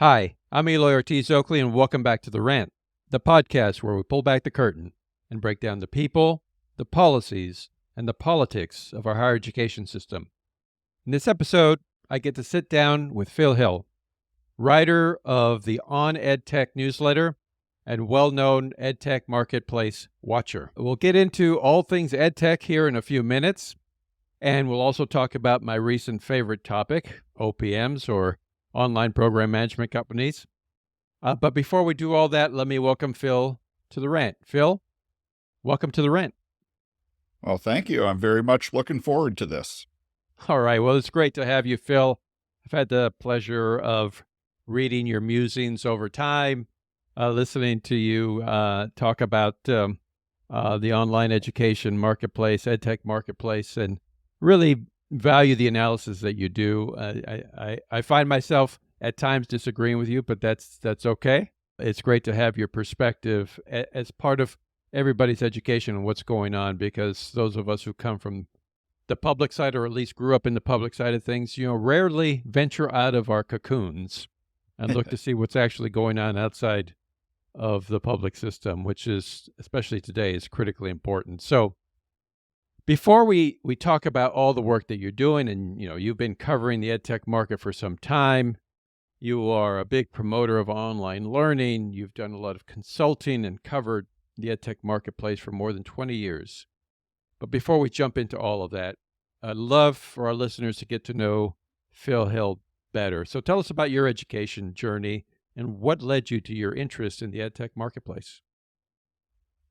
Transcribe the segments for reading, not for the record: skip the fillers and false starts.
Hi, I'm Eloy Ortiz Oakley, and welcome back to The Rant, the podcast where we pull back the curtain and break down the people, the policies, and the politics of our higher education system. In this episode, I get to sit down with Phil Hill, writer of the On EdTech newsletter and well-known EdTech marketplace watcher. We'll get into all things EdTech here in a few minutes, and we'll also talk about my recent favorite topic, OPMs, or online program management companies. But before we do all that, let me welcome Phil to The Rant. Phil, welcome to The Rant. Well, thank you. I'm very much looking forward to this. All right. Well, it's great to have you, Phil. I've had the pleasure of reading your musings over time, listening to you talk about the online education marketplace, EdTech marketplace, and really value the analysis that you do. I find myself at times disagreeing with you, but that's okay. It's great to have your perspective as part of everybody's education and what's going on, because those of us who come from the public side, or at least grew up in the public side of things, rarely venture out of our cocoons and look to see what's actually going on outside of the public system, which is, especially today, is critically important. So before we talk about all the work that you're doing, and you've been covering the EdTech market for some time, you are a big promoter of online learning, you've done a lot of consulting and covered the EdTech marketplace for more than 20 years. But before we jump into all of that, I'd love for our listeners to get to know Phil Hill better. So tell us about your education journey and what led you to your interest in the EdTech marketplace.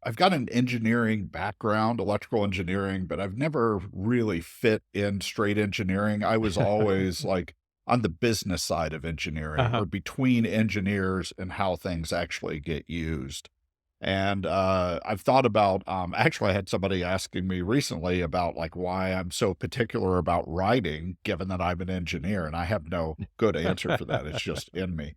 I've got an engineering background, electrical engineering, but I've never really fit in straight engineering. I was always like on the business side of engineering or between engineers and how things actually get used. And I've thought about, actually, I had somebody asking me recently about like why I'm so particular about writing, given that I'm an engineer, and I have no good answer for that. It's just in me.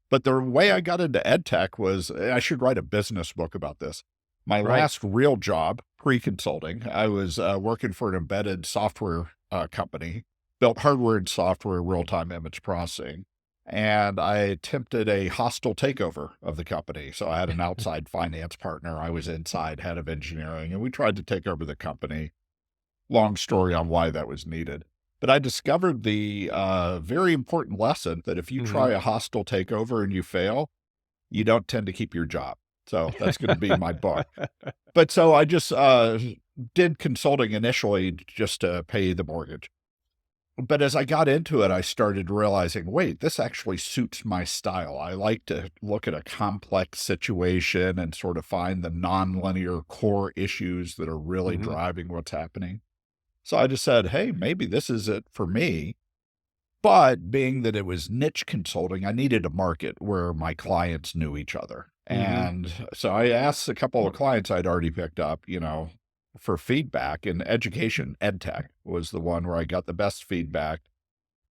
But the way I got into EdTech was, I should write a business book about this. My Right. last real job, pre-consulting, I was working for an embedded software company, built hardware and software real-time image processing. And I attempted a hostile takeover of the company. So I had an outside finance partner. I was inside head of engineering, and we tried to take over the company. Long story on why that was needed. But I discovered the very important lesson that if you try a hostile takeover and you fail, you don't tend to keep your job. So that's going to be my book. But so I just did consulting initially just to pay the mortgage. But as I got into it, I started realizing, wait, this actually suits my style. I like to look at a complex situation and sort of find the nonlinear core issues that are really driving what's happening. So I just said, hey, maybe this is it for me. But being that it was niche consulting, I needed a market where my clients knew each other. And so I asked a couple of clients I'd already picked up, for feedback, and education, EdTech was the one where I got the best feedback.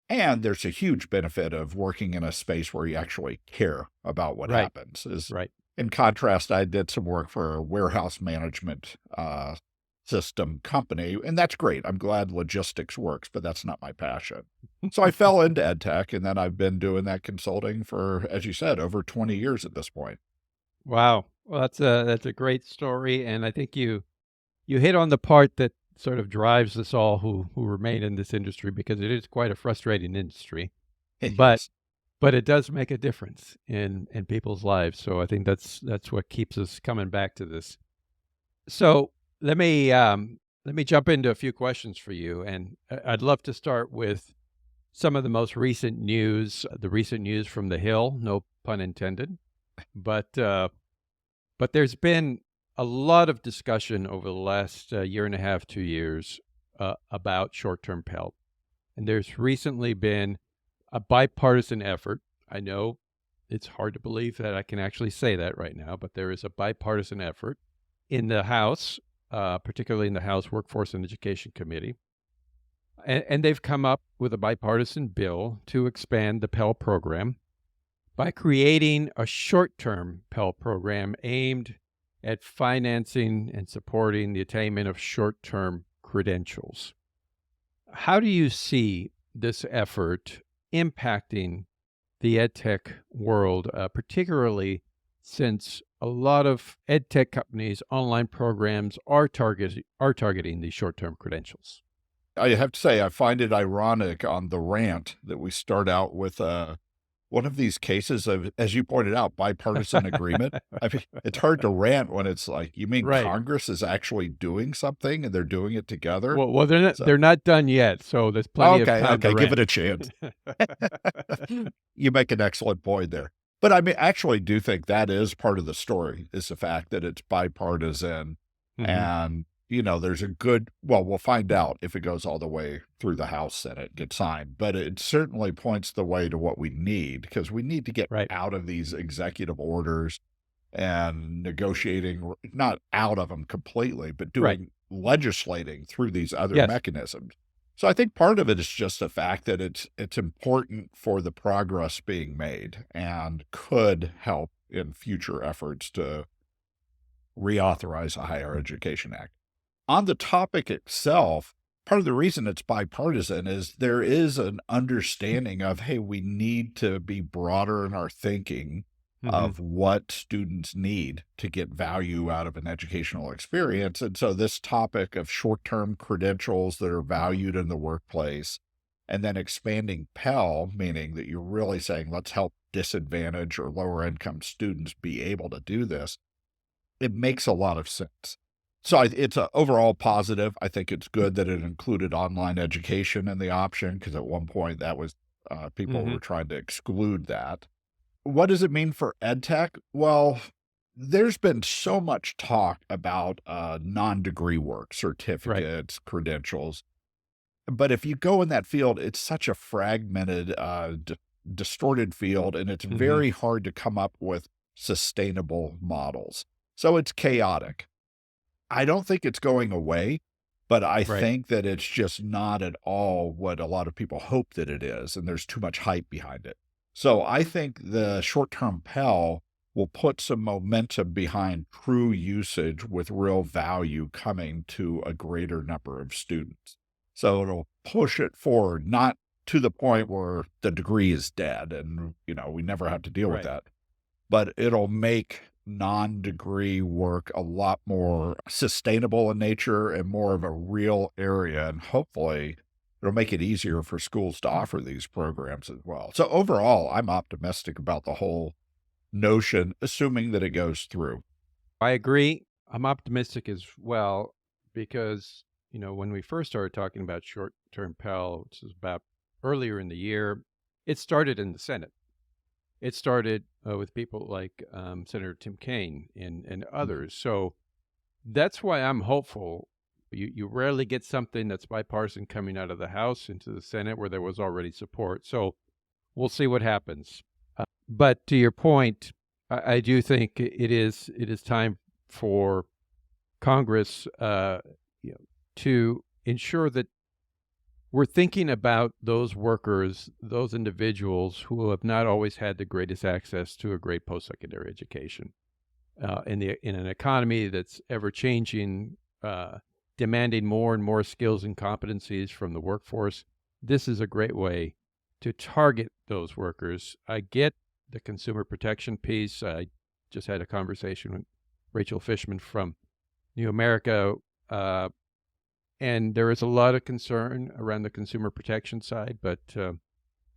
And there's a huge benefit of working in a space where you actually care about what happens. Right. In contrast, I did some work for a warehouse management system company, and that's great. I'm glad logistics works, but that's not my passion. So I fell into EdTech, and then I've been doing that consulting for, as you said, over 20 years at this point. Wow. Well, that's a great story, and I think you hit on the part that sort of drives us all who remain in this industry, because it is quite a frustrating industry. But it does make a difference in people's lives. So I think that's what keeps us coming back to this. So let me jump into a few questions for you, and I'd love to start with some of the most recent news, the recent news from the Hill, no pun intended. But there's been a lot of discussion over the last year and a half, 2 years about short-term Pell. And there's recently been a bipartisan effort. I know it's hard to believe that I can actually say that right now, but there is a bipartisan effort in the House, particularly in the House Workforce and Education Committee. And they've come up with a bipartisan bill to expand the Pell program by creating a short-term Pell program aimed at financing and supporting the attainment of short-term credentials. How do you see this effort impacting the ed tech world, particularly since a lot of ed tech companies, online programs are targeting these short-term credentials. I have to say, I find it ironic on the rant that we start out with one of these cases of, as you pointed out, bipartisan agreement. I mean, it's hard to rant when it's like, you mean Right. Congress is actually doing something and they're doing it together? Well, they're not So, they're not done yet, so there's plenty of okay, time to okay, give it rant. a chance. You make an excellent point there. But I mean, actually do think that is part of the story, is the fact that it's bipartisan Mhm. and, you know, there's a good, well, we'll find out if it goes all the way through the House, Senate, gets signed, but it certainly points the way to what we need, because we need to get Right. out of these executive orders and negotiating, not out of them completely, but Right. doing legislating through these other Yes. mechanisms. So I think part of it is just the fact that it's important for the progress being made and could help in future efforts to reauthorize the Higher Education Act. On the topic itself, part of the reason it's bipartisan is there is an understanding of, hey, we need to be broader in our thinking Mhm. of what students need to get value out of an educational experience. And so this topic of short-term credentials that are valued in the workplace, and then expanding Pell, meaning that you're really saying, let's help disadvantaged or lower income students be able to do this, it makes a lot of sense. So it's a overall positive. I think it's good that it included online education in the option, because at one point that was people Mhm. were trying to exclude that. What does it mean for ed tech? Well, there's been so much talk about non-degree work, Right. certificates, credentials. But if you go in that field, it's such a fragmented, distorted field, and it's Mhm. very hard to come up with sustainable models. So it's chaotic. I don't think it's going away, but I Right. think that it's just not at all what a lot of people hope that it is, and there's too much hype behind it. So I think the short-term Pell will put some momentum behind true usage with real value coming to a greater number of students. So it'll push it forward, not to the point where the degree is dead and, you know, we never have to deal with Right. that, but it'll make non-degree work a lot more sustainable in nature and more of a real area, and hopefully it'll make it easier for schools to offer these programs as well. So overall, I'm optimistic about the whole notion, assuming that it goes through. I agree. I'm optimistic as well because, when we first started talking about short-term Pell, which is about earlier in the year, it started in the Senate. It started with people like Senator Tim Kaine and Mhm. others. So that's why I'm hopeful. You rarely get something that's bipartisan coming out of the House into the Senate where there was already support. So we'll see what happens. But to your point, I do think it is time for Congress, to ensure that we're thinking about those workers, those individuals who have not always had the greatest access to a great post-secondary education. In an economy that's ever changing, demanding more and more skills and competencies from the workforce, this is a great way to target those workers. I get the consumer protection piece. I just had a conversation with Rachel Fishman from New America, uh, and there is a lot of concern around the consumer protection side, but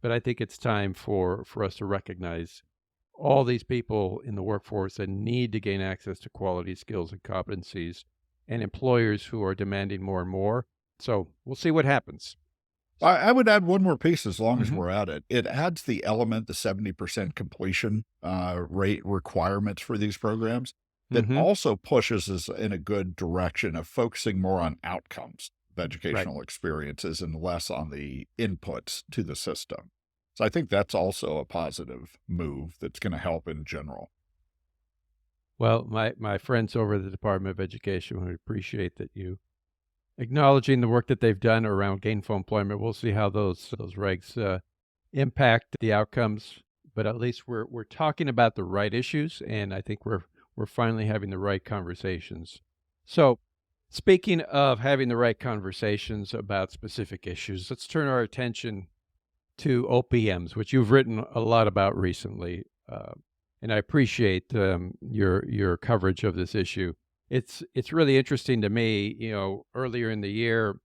I think it's time for us to recognize all these people in the workforce that need to gain access to quality skills and competencies, and employers who are demanding more and more. So we'll see what happens. I would add one more piece as long as Hmm. we're at it. It adds the element, the 70% completion rate requirements for these programs that Hmm. also pushes us in a good direction of focusing more on outcomes of Right. educational experiences and less on the inputs to the system. So I think that's also a positive move that's going to help in general. Well, my friends over at the Department of Education would appreciate that you acknowledging the work that they've done around gainful employment. We'll see how those regs impact the outcomes, but at least we're talking about the right issues, and I think we're finally having the right conversations. So, speaking of having the right conversations about specific issues, let's turn our attention to OPMs, which you've written a lot about recently, and I appreciate your coverage of this issue. It's really interesting to me. Earlier in the year,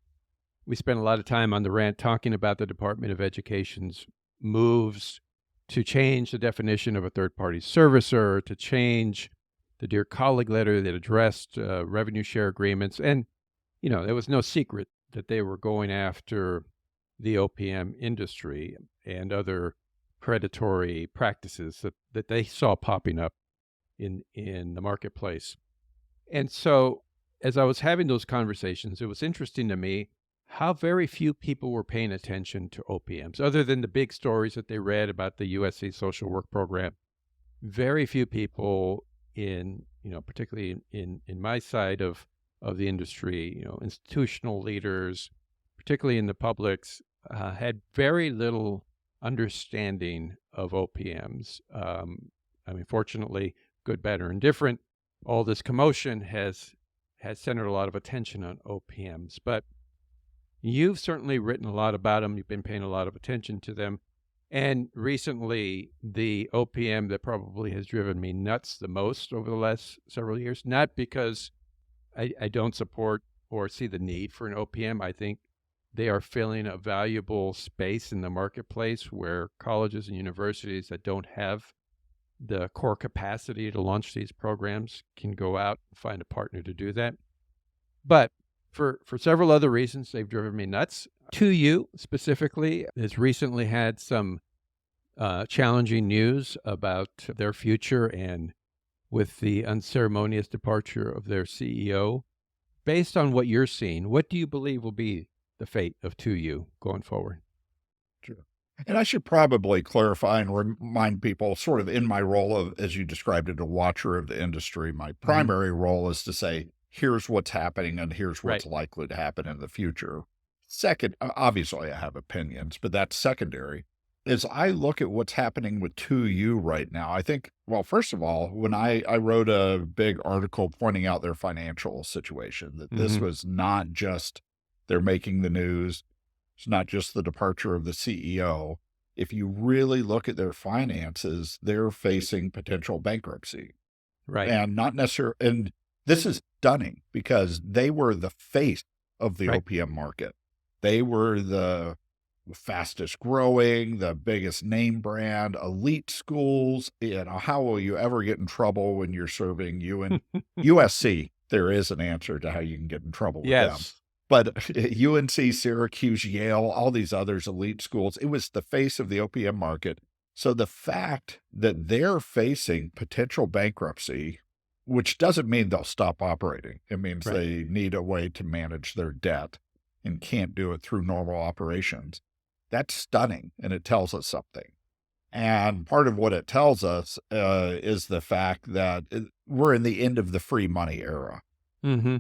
we spent a lot of time on the rant talking about the Department of Education's moves to change the definition of a third-party servicer, to change the Dear Colleague letter that addressed revenue share agreements. And, there was no secret that they were going after the OPM industry and other predatory practices that they saw popping up in the marketplace. And so as I was having those conversations, it was interesting to me how very few people were paying attention to OPMs, other than the big stories that they read about the USC social work program. Very few people particularly in my side of the industry, institutional leaders, particularly in the publics, had very little understanding of OPMs. Fortunately, good, bad, or indifferent, all this commotion has centered a lot of attention on OPMs. But you've certainly written a lot about them. You've been paying a lot of attention to them. And recently, the OPM that probably has driven me nuts the most over the last several years, not because I don't support or see the need for an OPM. I think they are filling a valuable space in the marketplace where colleges and universities that don't have the core capacity to launch these programs can go out and find a partner to do that. But for several other reasons, they've driven me nuts. 2U specifically has recently had some challenging news about their future, and with the unceremonious departure of their CEO. Based on what you're seeing, what do you believe will be the fate of 2U going forward? Sure. And I should probably clarify and remind people, sort of in my role of, as you described it, a watcher of the industry, my primary role is to say, here's what's happening and here's what's likely to happen in the future. Second, obviously I have opinions, but that's secondary. As I look at what's happening with 2U right now, I think, well, first of all, when I wrote a big article pointing out their financial situation, that this was not just they're making the news, it's not just the departure of the CEO. If you really look at their finances, they're facing potential bankruptcy. Right. And not necessarily, and this is stunning because they were the face of the OPM market. They were the fastest growing, the biggest name brand, elite schools. How will you ever get in trouble when you're serving USC? There is an answer to how you can get in trouble with them. But UNC, Syracuse, Yale, all these others, elite schools, it was the face of the OPM market. So the fact that they're facing potential bankruptcy, which doesn't mean they'll stop operating. It means they need a way to manage their debt and can't do it through normal operations. That's stunning, and it tells us something. And part of what it tells us is the fact that we're in the end of the free money era.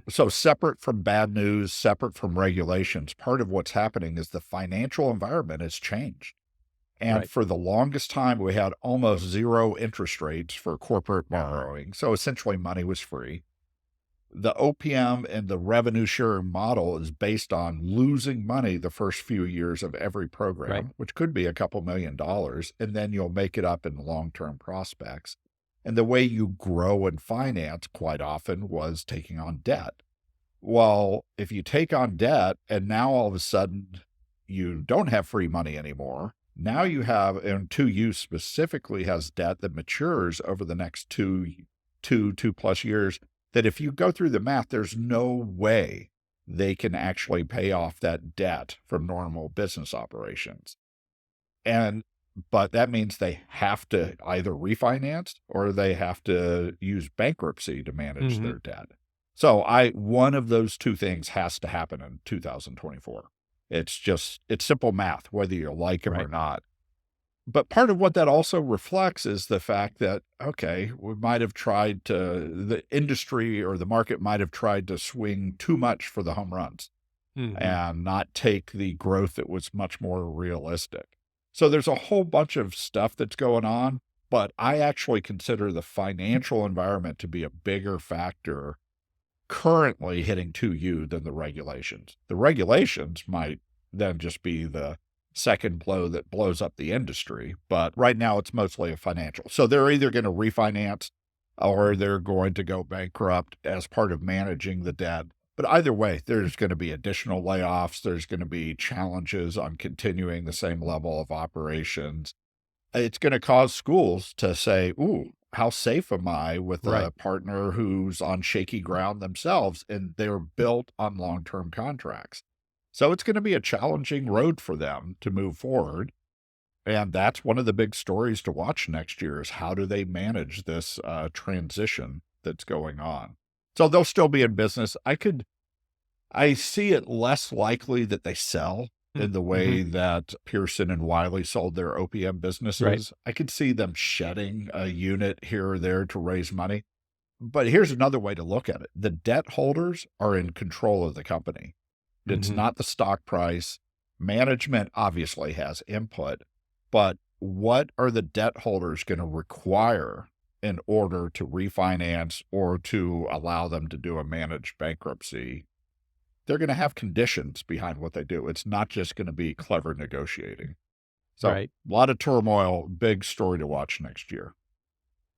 So separate from bad news, separate from regulations, part of what's happening is the financial environment has changed. And for the longest time, we had almost zero interest rates for corporate borrowing. So essentially money was free. The OPM and the revenue sharing model is based on losing money the first few years of every program, which could be a couple $1 million, and then you'll make it up in long-term prospects. And the way you grow and finance quite often was taking on debt. Well, if you take on debt and now all of a sudden you don't have free money anymore, now you have, and 2U specifically has debt that matures over the next two plus years, that if you go through the math, there's no way they can actually pay off that debt from normal business operations. But that means they have to either refinance or they have to use bankruptcy to manage their debt. So one of those two things has to happen in 2024. It's simple math, whether you like them or not. But part of what that also reflects is the fact that, okay, the industry or the market might have tried to swing too much for the home runs and not take the growth that was much more realistic. So there's a whole bunch of stuff that's going on, but I actually consider the financial environment to be a bigger factor currently hitting 2U than the regulations. The regulations might then just be the second blow that blows up the industry. But right now it's mostly a financial. So they're either going to refinance or they're going to go bankrupt as part of managing the debt. But either way, there's going to be additional layoffs. There's going to be challenges on continuing the same level of operations. It's going to cause schools to say, ooh, how safe am I with Right. a partner who's on shaky ground themselves? And they're built on long-term contracts. So it's going to be a challenging road for them to move forward. And that's one of the big stories to watch next year is how do they manage this transition that's going on? So they'll still be in business. I see it less likely that they sell in the Mm-hmm. way that Pearson and Wiley sold their OPM Right. businesses. I could see them shedding a unit here or there to raise money. But here's another way to look at it. The debt holders are in control of the company. It's Mm-hmm. not the stock price. Management obviously has input, but what are the debt holders going to require in order to refinance or to allow them to do a managed bankruptcy? They're going to have conditions behind what they do. It's not just going to be clever negotiating. So, Right. a lot of turmoil, big story to watch next year.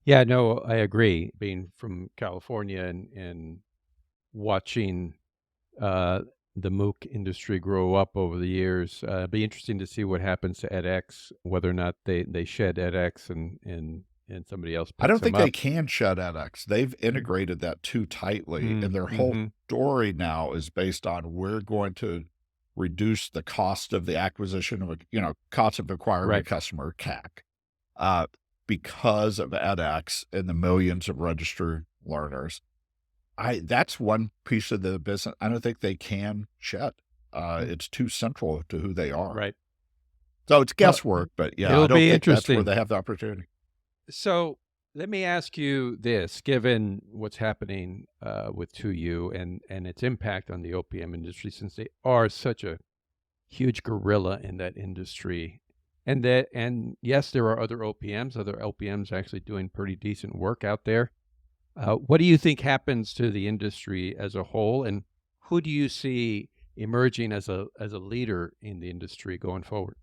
Yeah, no, I agree. Being from California and watching uh, the MOOC industry grow up over the years, it'd be interesting to see what happens to edX, whether or not they shed edX and somebody else I picks don't them think they up. can shut edX. They've integrated that too tightly, and their whole Mm-hmm. story now is based on we're going to reduce the cost of the acquisition of cost of acquiring a Right. customer, CAC, uh, because of edX and the millions of registered learners. That's one piece of the business I don't think they can shed. Mm. It's too central to who they are. Right. So it's Well, guesswork, but yeah, I it'll don't be think that's where interesting. they have the opportunity. So let me ask you this: given what's happening with 2U and its impact on the OPM industry, since they are such a huge gorilla in that industry, and yes, there are other LPMs actually doing pretty decent work out there. What do you think happens to the industry as a whole, and who do you see emerging as a leader in the industry going forward?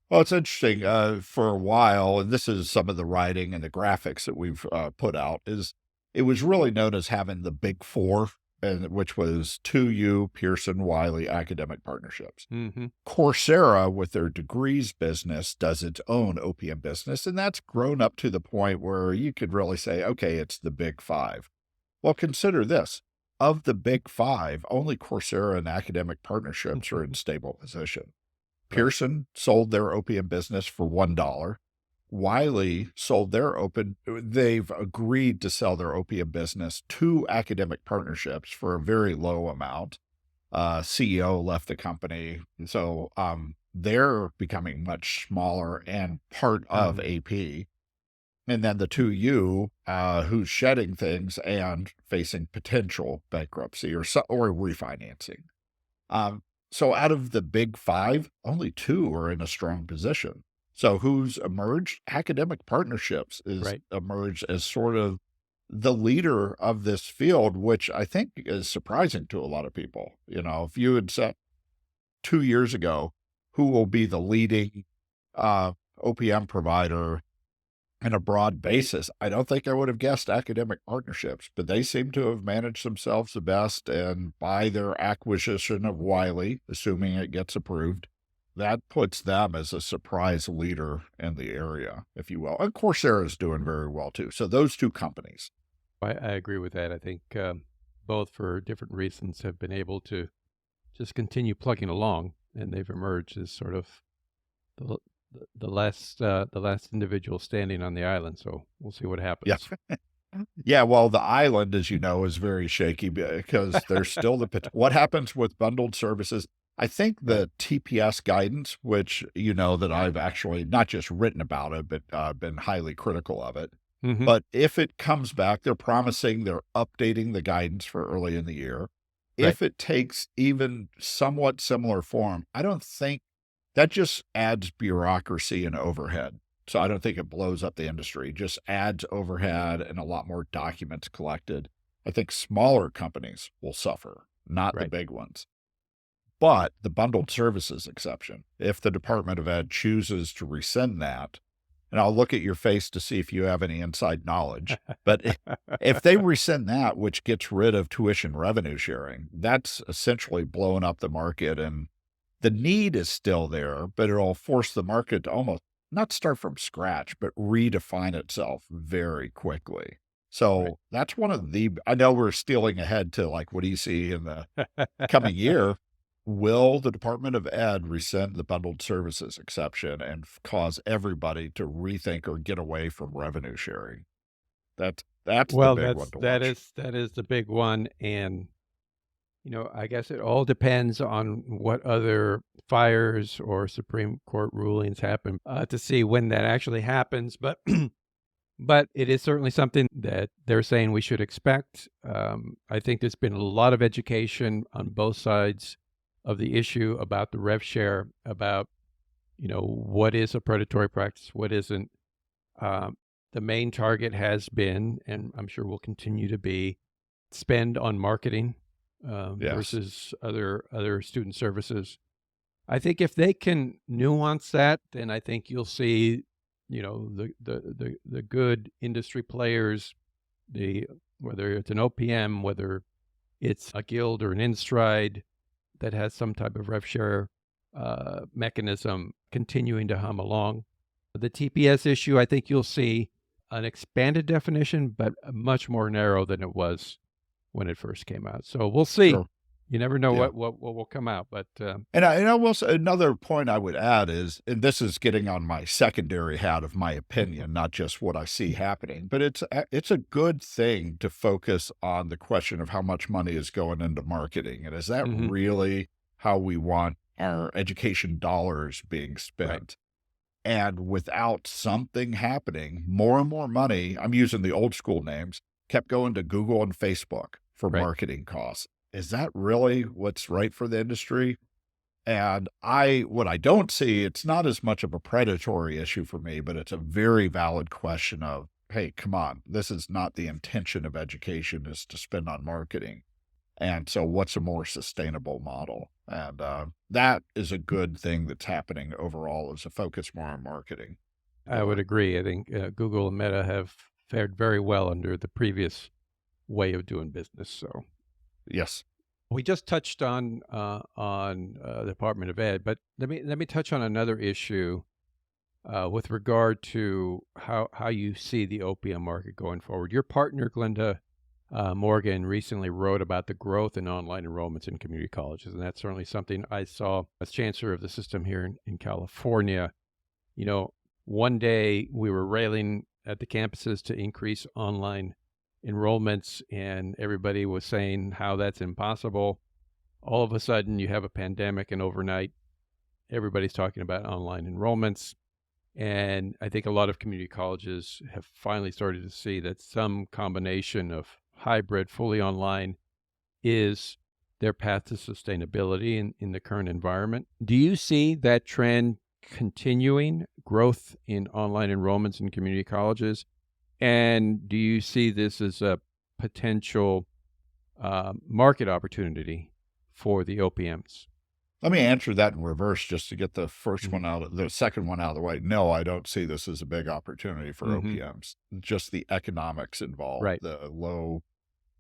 Well, it's interesting, for a while, and this is some of the writing and the graphics that we've, put out, is it was really known as having the Big Four, and which was 2U, Pearson, Wiley Academic Partnerships. Hmm. Coursera, with their degrees business, does its own OPM business, and that's grown up to the point where you could really say, "Okay, it's the Big Five." Well, consider this, of the Big Five, only Coursera and Academic Partnerships are in stable position. Right. Pearson sold their opium business for $1. Wiley sold their they've agreed to sell their opium business to academic partnerships for a very low amount. CEO left the company. So they're becoming much smaller and part of Hmm. AP. And then the 2U, who's shedding things and facing potential bankruptcy or refinancing. Um, so out of the big five, only two are in a strong position. So who's emerged? Academic partnerships is Right. emerged as sort of the leader of this field, which I think is surprising to a lot of people. If you had said 2 years ago, who will be the leading OPM provider in a broad basis, I don't think I would have guessed academic partnerships, but they seem to have managed themselves the best. And by their acquisition of Wiley, assuming it gets approved, that puts them as a surprise leader in the area, if you will. And Coursera is doing very well too. So those two companies. I agree with that. I think both, for different reasons, have been able to just continue plugging along, and they've emerged as sort of the the last individual standing on the island. So we'll see what Yeah. happens. Yeah, well, the island, as you know, is very shaky because there's still what happens with bundled services. I think Right. the TPS guidance, which you know that I've actually not just written about it, but been highly critical of it. Hmm. But if it comes back, they're promising they're updating the guidance for early in the year. Right. If it takes even somewhat similar form, I don't think that just adds bureaucracy and overhead. So I don't think it blows up the industry, just adds overhead and a lot more documents collected. I think smaller companies will suffer, not the Right. big ones. but the bundled services exception, if the Department of Ed chooses to rescind that, and I'll look at your face to see if you have any inside knowledge, but if they rescind that, which gets rid of tuition revenue sharing, that's essentially blowing up the market, and the need is still there, but it'll force the market to almost not start from scratch, but redefine itself very quickly. Right. So that's one of the, I know we're stealing ahead to like, what do you see in the coming year? Will the Department of Ed rescind the bundled services exception and cause everybody to rethink or get away from revenue sharing? That's the Well, big one to that watch. is that is the big one, and I guess it all depends on what other fires or Supreme Court rulings happen to see when that actually happens. But but it is certainly something that they're saying we should expect. I think there's been a lot of education on both sides of the issue about the rev share, about what is a predatory practice, what isn't. Um, the main target has been, and I'm sure will continue to be, spend on marketing Yes, versus other student services. I think if they can nuance that, then I think you'll see, the good industry players, the whether it's an OPM, whether it's a guild or an InStride that has some type of rev share mechanism continuing to hum along. The TPS issue, I think you'll see an expanded definition, but much more narrow than it was when it first came out. So we'll see. sure. You never know Yeah. what will come out, but And I will say another point I would add is, and this is getting on my secondary hat of my opinion, not just what I see happening, but it's a good thing to focus on the question of how much money is going into marketing, and is that mhm, really how we want our education dollars being right, spent? And without something happening, more and more money, I'm using the old school names, kept going to Google and Facebook for right. marketing costs. Is that really what's right for the industry? And what I don't see, it's not as much of a predatory issue for me, but it's a very valid question of, hey, come on, this is not the intention of education is to spend on marketing. And so what's a more sustainable model? And that is a good thing that's happening overall is a focus more on marketing. I would Or agree. I think Google and Meta have fared very well under the previous way of doing business. So yes. we just touched on the Department of Ed, but let me touch on another issue with regard to how you see the opium market going forward. Your partner, Glenda Morgan, recently wrote about the growth in online enrollments in community colleges, and that's certainly something I saw as chancellor of the system here in California. You know, one day we were railing at the campuses to increase online enrollments, and everybody was saying how that's impossible. All of a sudden, you have a pandemic, and overnight, everybody's talking about online enrollments. And I think a lot of community colleges have finally started to see that some combination of hybrid, fully online is their path to sustainability in the current environment. Do you see that trend continuing, growth in online enrollments in community colleges? And do you see this as a potential market opportunity for the OPMs? Let me answer that in reverse just to get Mhm. the second one out of the way. No, I don't see this as a big opportunity for Mhm. OPMs. Just the economics involved, Right. the low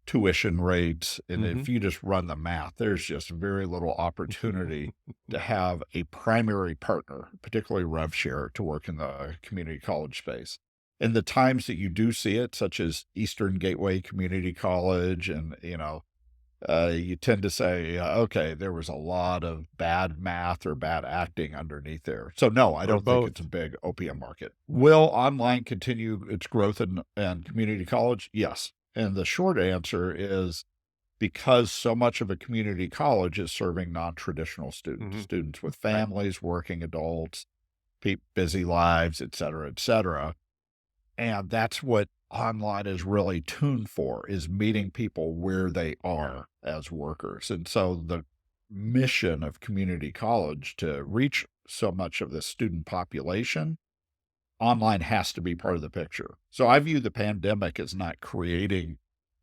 tuition rates. And Mhm. if you just run the math, there's just very little opportunity to have a primary partner, particularly rev share, to work in the community college space. In the times that you do see it, such as Eastern Gateway Community College, and you tend to say, okay, there was a lot of bad math or bad acting underneath there. So no, I Or don't think it's a both. big opium market. Will online continue its growth in community college? Yes. And the short answer is because so much of a community college is serving non-traditional students, Mhm. students with Right. families, working adults, busy lives, et cetera, et cetera. And that's what online is really tuned for, is meeting people where they are as workers. And so the mission of community college to reach so much of the student population, online has to be part of the picture. So I view the pandemic as not creating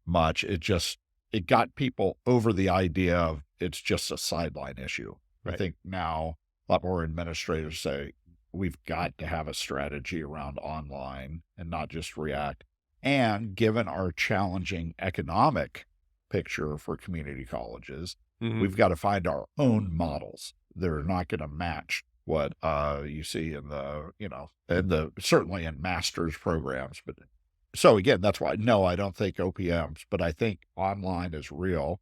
much. It just it got people over the idea of it's just a sideline issue. I Right. think now a lot more administrators say we've got to have a strategy around online and not just react. And given our challenging economic picture for community colleges, Hmm. we've got to find our own models that are not going to match what you see in the certainly in master's programs. But so again, that's why no, I don't think OPMs, but I think online is real.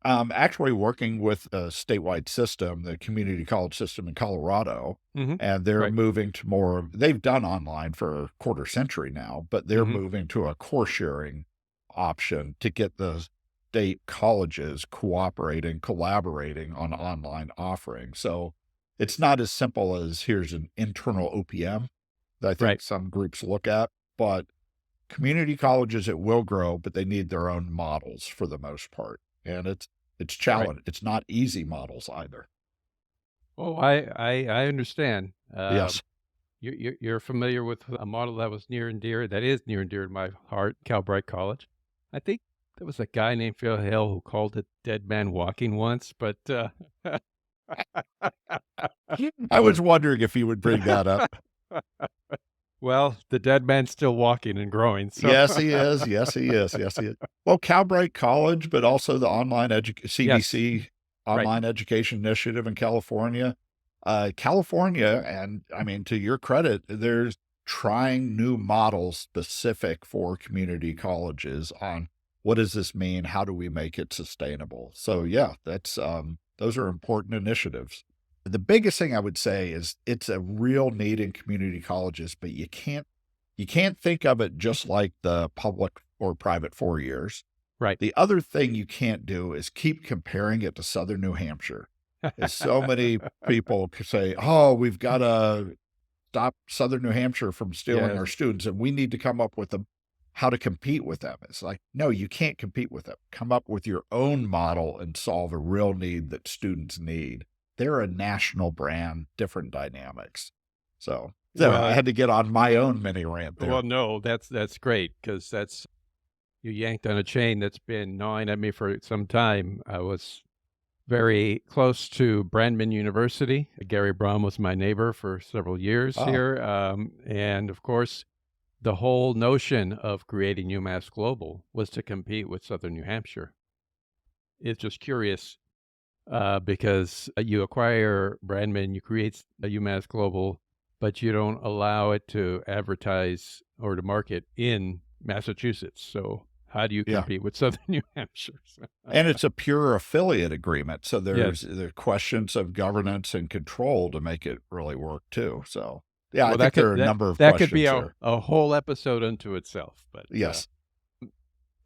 Actually working with a statewide system, the community college system in Colorado, Hmm. and they're Right. moving to more they've done online for a quarter century now, but they're Hmm. moving to a course sharing option to get the state colleges cooperating, collaborating on online offerings. So it's not as simple as here's an internal OPM that I Right. think some groups look at, but community colleges, it will grow, but they need their own models for the most part. And it's Right. challenge. It's not easy models either. Oh, I understand. Yes. You're familiar with a model that was near and dear, that is near and dear to my heart, Calbright College. I think there was a guy named Phil Hill who called it dead man walking once, but I was wondering if you would bring that up. well, the dead man's still walking and growing. So Yes, he is. Yes, he is. Yes, he is. Well, Calbright College, but also the online yes, CDC right. Online Education Initiative in California. California, and I mean, to your credit, there's trying new models specific for community colleges on what does this mean? How do we make it sustainable? So yeah, that's those are important initiatives. The biggest thing I would say is it's a real need in community colleges, but you can't think of it just like the public or private 4 years. Right. The other thing you can't do is keep comparing it to Southern New Hampshire. As so many people say, "Oh, we've gotta stop Southern New Hampshire from stealing Yes. our students, and we need to come up with how to compete with them." It's like, no, you can't compete with them. Come up with your own model and solve a real need that students need. They're a national brand, different dynamics. So I Well, had to get on my own mini rant well, there. no, that's great because that's you yanked on a chain that's been gnawing at me for some time. I was very close to Brandman University. Gary Braum was my neighbor for several years Oh, here, and of course, the whole notion of creating UMass Global was to compete with Southern New Hampshire. It's just curious because you acquire Brandman, you create a UMass Global, but you don't allow it to advertise or to market in Massachusetts. So how do you yeah. compete with Southern New Hampshire? So, And it's a pure affiliate agreement, so there's yes. the questions of governance and control to make it really work too. So, yeah, I Well, think there are a that number of that could be questions there. a whole episode unto itself. But Yes.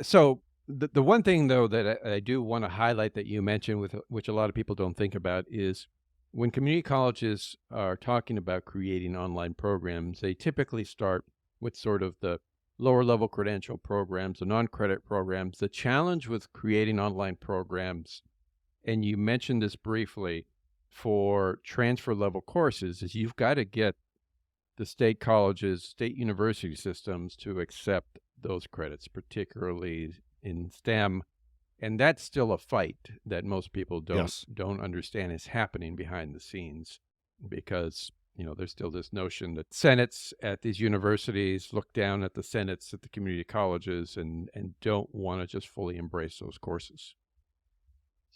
so the one thing though that I do want to highlight that you mentioned, with which a lot of people don't think about, is when community colleges are talking about creating online programs, they typically start with sort of the lower level credential programs, the non-credit programs. The challenge with creating online programs, and you mentioned this briefly, for transfer level courses, is you've got to get the state colleges, state university systems to accept those credits, particularly in STEM. And that's still a fight that most people Yes. don't understand is happening behind the scenes, because there's still this notion that senates at these universities look down at the senates at the community colleges and don't want to just fully embrace those courses.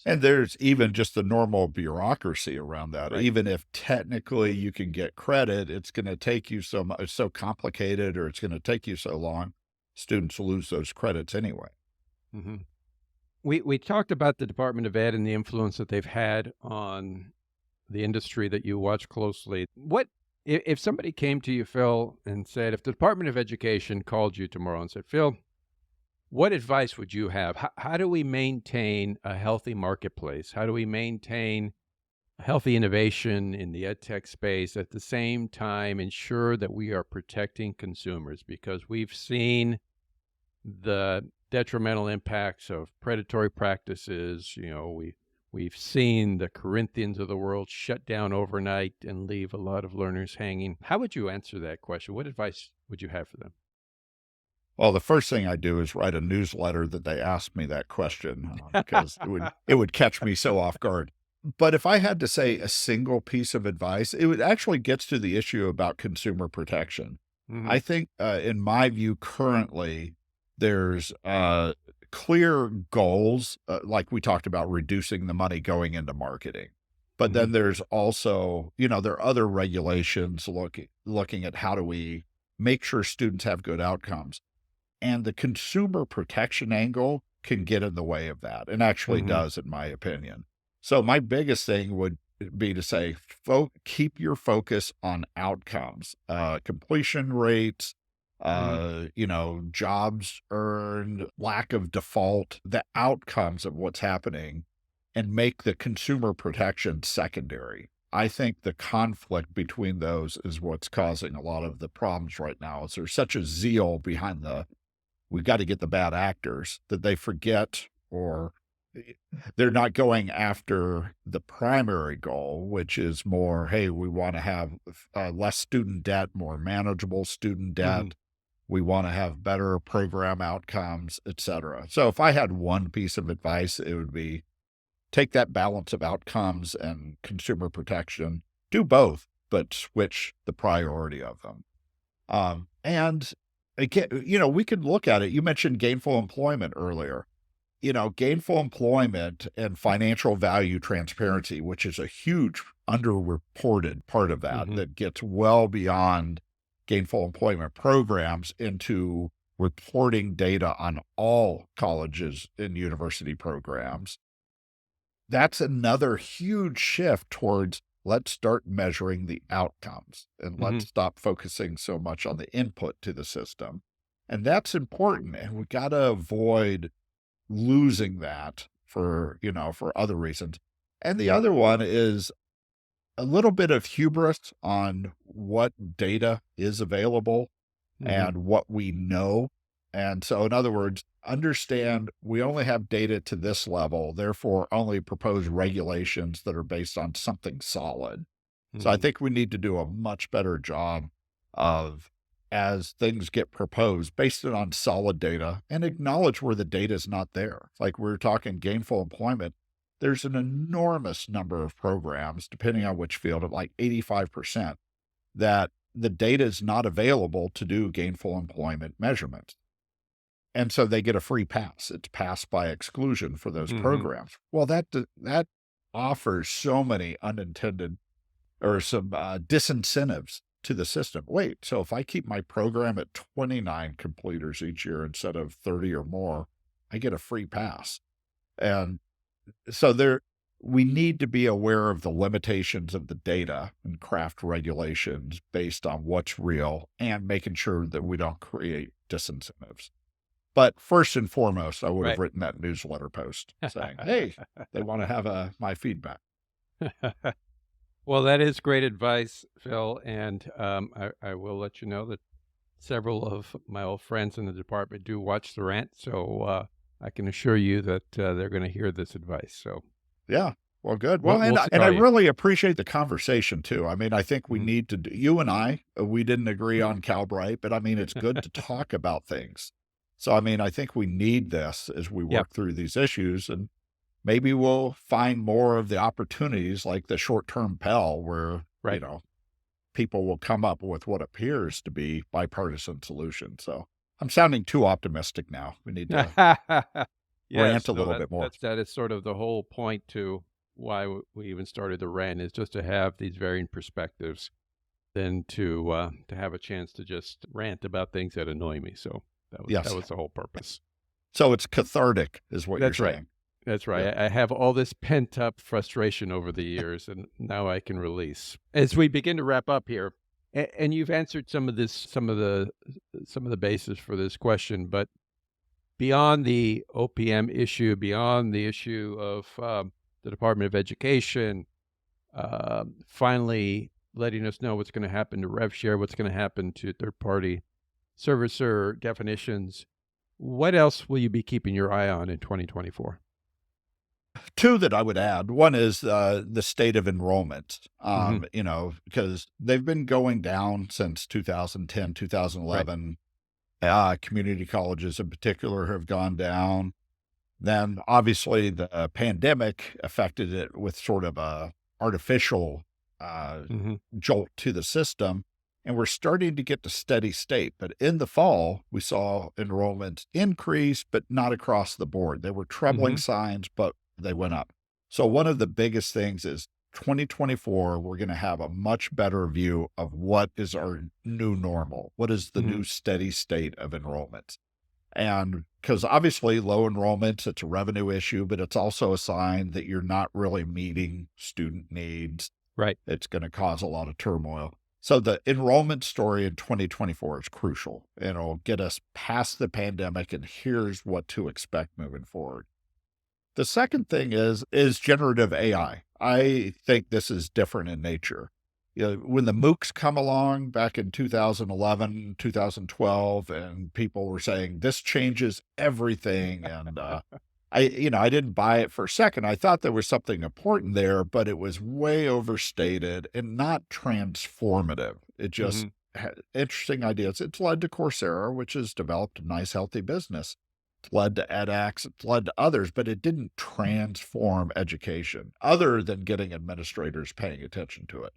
And there's even just the normal bureaucracy around that. Right. Even if technically you can get credit, it's gonna take you so much, it's so complicated, or it's gonna take you so long, students lose those credits anyway. Hmm. We talked about the Department of Ed and the influence that they've had on the industry that you watch closely. What if somebody came to you, Phil, and said, if the Department of Education called you tomorrow and said, Phil, what advice would you have? How do we maintain a healthy marketplace? How do we maintain healthy innovation in the ed tech space, at the same time ensure that we are protecting consumers? Because we've seen the detrimental impacts of predatory practices. We've seen the Corinthians of the world shut down overnight and leave a lot of learners hanging. How would you answer that question? What advice would you have for them? Well, the first thing I do is write a newsletter that they ask me that question because it would catch me so off guard. But if I had to say a single piece of advice, it would actually gets to the issue about consumer protection. Hmm. I think, in my view, currently there's clear goals, like we talked about, reducing the money going into marketing. But Hmm. then there's also, there are other regulations looking at how do we make sure students have good outcomes. And the consumer protection angle can get in the way of that, and actually Hmm. does, in my opinion. So my biggest thing would be to say, keep your focus on outcomes, completion rates, Hmm. jobs earned, lack of default, the outcomes of what's happening, and make the consumer protection secondary. I think the conflict between those is what's causing a lot of the problems right now. Is there's such a zeal behind we've got to get the bad actors that they forget, or they're not going after the primary goal, which is more, hey, we want to have less student debt, more manageable student Hmm. debt. We want to have better program outcomes, et cetera. So if I had one piece of advice, it would be take that balance of outcomes and consumer protection, do both, but switch the priority of them. And again, we could look at it. You mentioned gainful employment earlier. Gainful employment and financial value transparency, which is a huge underreported part of that, Hmm. that gets well beyond gainful employment programs into reporting data on all colleges and university programs. That's another huge shift towards let's start measuring the outcomes and Hmm. let's stop focusing so much on the input to the system. And that's important. And we got to avoid losing that for other reasons. And the other one is a little bit of hubris on what data is available Hmm. and what we know. And so, in other words, understand we only have data to this level, therefore, only propose regulations that are based on something solid. So, I Hmm. think we need to do a much better job of, as things get proposed, based it on solid data and acknowledge where the data is not there. Like we were talking gainful employment, there's an enormous number of programs, depending on which field, of like 85%, that the data is not available to do gainful employment measurements. And so they get a free pass. It's pass by exclusion for those Hmm. programs. Well, that offers so many unintended or some disincentives to the system. Wait, so if I keep my program at 29 completers each year instead of 30 or more, I get a free pass. And so we need to be aware of the limitations of the data and craft regulations based on what's real and making sure that we don't create disincentives. But first and foremost, I would have Right. written that newsletter post saying, hey, they want to have my feedback. Well, that is great advice, Phil. And I will let you know that several of my old friends in the department do watch the rant. So I can assure you that they're going to hear this advice. So Yeah. Well, good. we'll, Well, we'll and I tell you. really appreciate the conversation too. I mean, I think we Mhm. need to, you and I, we didn't agree on Calbright, but I mean, it's good to talk about things. So, I mean, I think we need this as we Yep. work through these issues, and maybe we'll find more of the opportunities like the short-term Pell where, Right. people will come up with what appears to be bipartisan solutions. So I'm sounding too optimistic now. We need to rant Yes, a no, little bit more. that is sort of the whole point to why we even started the rant is just to have these varying perspectives, than to have a chance to just rant about things that annoy me. So that Yes. was the whole purpose. So it's cathartic is what you're That's right. saying. That's Yeah. right. I have all this pent up frustration over the years, and now I can release. As we begin to wrap up here, and you've answered some of the basis for this question, but beyond the OPM issue, beyond the issue of the Department of Education finally letting us know what's going to happen to rev share, what's going to happen to third party servicer definitions, what else will you be keeping your eye on in 2024? Two that I would add. One is the state of enrollment, Hmm. because they've been going down since 2010, Right. 2011. Community colleges in particular have gone down. Then obviously the pandemic affected it with sort of a artificial Hmm. jolt to the system. And we're starting to get to steady state. But in the fall, we saw enrollments increase, but not across the board. They were troubling Hmm. signs, but they went up. So one of the biggest things is 2024, we're going to have a much better view of what is our new normal. What is the Hmm. new steady state of enrollments? And because obviously low enrollments, it's a revenue issue, but it's also a sign that you're not really meeting student needs. Right. It's going to cause a lot of turmoil. So the enrollment story in 2024 is crucial. It'll get us past the pandemic, and here's what to expect moving forward. The second thing is generative AI. I think this is different in nature. When the MOOCs come along back in 2011, 2012, and people were saying this changes everything, and I didn't buy it for a second. I thought there was something important there, but it was way overstated and not transformative. It just Hmm. had interesting ideas. It's led to Coursera, which has developed a nice, healthy business. It's led to edX, it's led to others, but it didn't transform education other than getting administrators paying attention to it.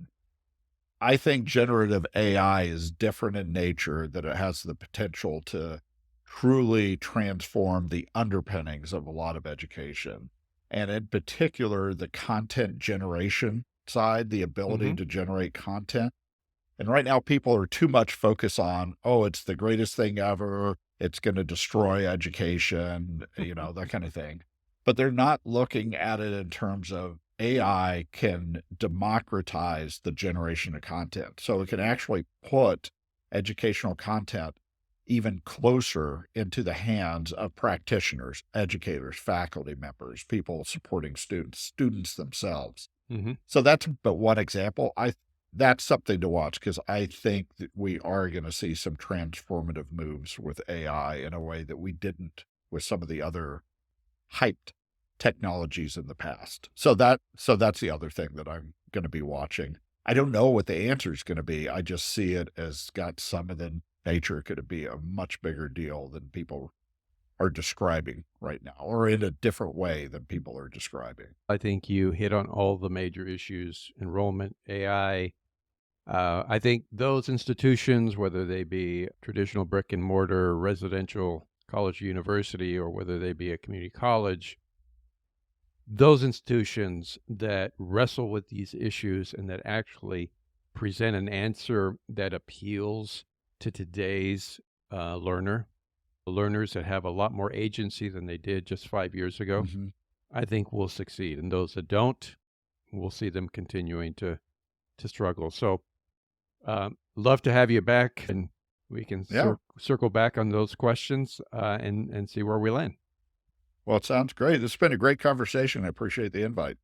I think generative AI is different in nature, that it has the potential to truly transform the underpinnings of a lot of education. And in particular, the content generation side, the ability Hmm. to generate content. And right now, people are too much focused on, oh, it's the greatest thing ever. It's going to destroy education, that kind of thing. But they're not looking at it in terms of AI can democratize the generation of content. So it can actually put educational content even closer into the hands of practitioners, educators, faculty members, people supporting students themselves. Hmm. So that's but one example. That's something to watch, because I think that we are going to see some transformative moves with AI in a way that we didn't with some of the other hyped technologies in the past. So that's the other thing that I'm going to be watching. I don't know what the answer is going to be. I just see it as got some of the nature could be a much bigger deal than people are describing right now, or in a different way than people are describing. I think you hit on all the major issues: enrollment, AI. I think those institutions, whether they be traditional brick and mortar, residential college or university, or whether they be a community college, those institutions that wrestle with these issues and that actually present an answer that appeals to today's learners that have a lot more agency than they did just 5 years ago, Mhm. I think will succeed. And those that don't, we'll see them continuing to struggle. So, love to have you back, and we can Yeah. circle back on those questions and see where we land. Well, it sounds great. This has been a great conversation. I appreciate the invite.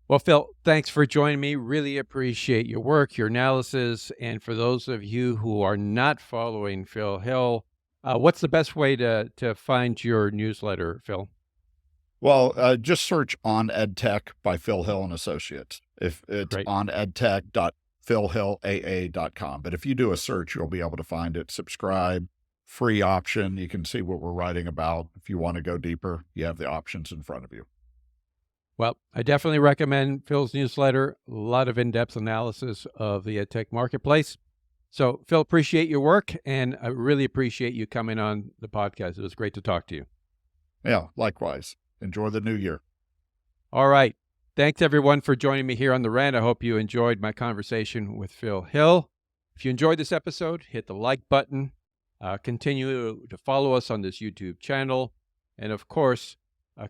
Well, Phil, thanks for joining me. Really appreciate your work, your analysis. And for those of you who are not following Phil Hill, what's the best way to find your newsletter, Phil? Well, just search On EdTech by Phil Hill and Associates. If it's Great. on edtech.philhillah.com. But if you do a search, you'll be able to find it. Subscribe, free option. You can see what we're writing about. If you want to go deeper, you have the options in front of you. Well, I definitely recommend Phil's newsletter. A lot of in-depth analysis of the EdTech marketplace. So, Phil, appreciate your work, and I really appreciate you coming on the podcast. It was great to talk to you. Yeah, likewise. Enjoy the new year. All right. Thanks, everyone, for joining me here on The Rant. I hope you enjoyed my conversation with Phil Hill. If you enjoyed this episode, hit the like button. Continue to follow us on this YouTube channel. And, of course,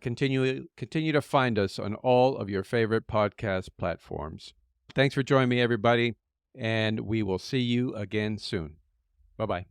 continue to find us on all of your favorite podcast platforms. Thanks for joining me, everybody, and we will see you again soon. Bye-bye.